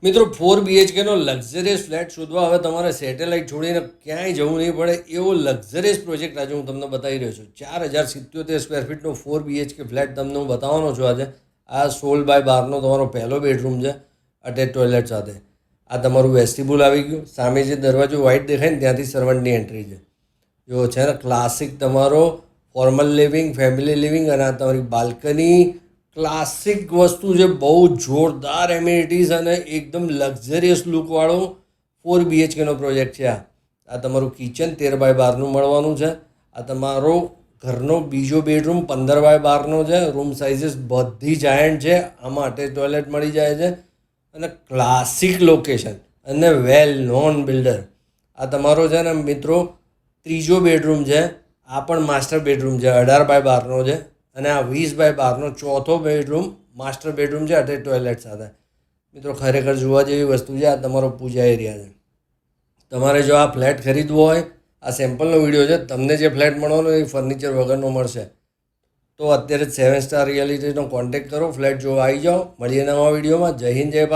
મિત્રો 4 BHK luxurious flat શોધવા હવે તમારે સેટેલાઇટ છોડીને ક્યાંય જવું નહીં પડે એવો લક્ઝરિયસ પ્રોજેક્ટ આજે હું તમને બતાવી રહ્યો છું. 4077 સ્ક્વેર ફીટનો 4 BHK ફ્લેટ તમને હું બતાવવાનો છું આજે. આ 16x12 તમારો પહેલો બેડરૂમ છે, અટેચ ટોયલેટ સાથે. આ તમારું વેસ્ટિબ્યુલ આવી ગયું. સામે જે દરવાજો વ્હાઇટ દેખાય ને ત્યાંથી સર્વન્ટની એન્ટ્રી છે. જો છે ને ક્લાસિક તમારો ફોર્મલ લિવિંગ, ફેમિલી લિવિંગ, અને આ તમારી બાલ્કની ક્લાસિક વસ્તુ છે. બહુ જોરદાર એમ્યુનિટીઝ અને એકદમ લક્ઝરિયસ લુકવાળો 4 BHKનો પ્રોજેક્ટ છે. આ તમારું કિચન 13x12 મળવાનું છે. આ તમારો ઘરનો બીજો બેડરૂમ 15x12 છે. રૂમ સાઇઝીસ બધી જાયન્ટ છે. આમાં અટેચ ટોયલેટ મળી જાય છે અને ક્લાસિક લોકેશન અને વેલ નોન બિલ્ડર. આ તમારો છે ને મિત્રો ત્રીજો બેડરૂમ છે. આ પણ માસ્ટર બેડરૂમ છે, 18x12 છે. અને આ 20x12 ચોથો બેડરૂમ માસ્ટર બેડરૂમ છે, અટેચ ટોયલેટ સાથે. મિત્રો ખરેખર જોવા જેવી વસ્તુ છે. આ તમારો પૂજા એરિયા છે. તમારે જો આ ફ્લેટ ખરીદવો હોય, આ સેમ્પલનો વિડીયો છે. તમને જે ફ્લેટ મળવાનો એ ફર્નિચર વગરનો મળશે. તો અત્યારે જ 7 સ્ટાર રિયાલિટીનો કોન્ટેક્ટ કરો, ફ્લેટ જોવા આવી જાઓ. મળીએ નવા વિડીયોમાં. જય હિન્દ, જય ભારત.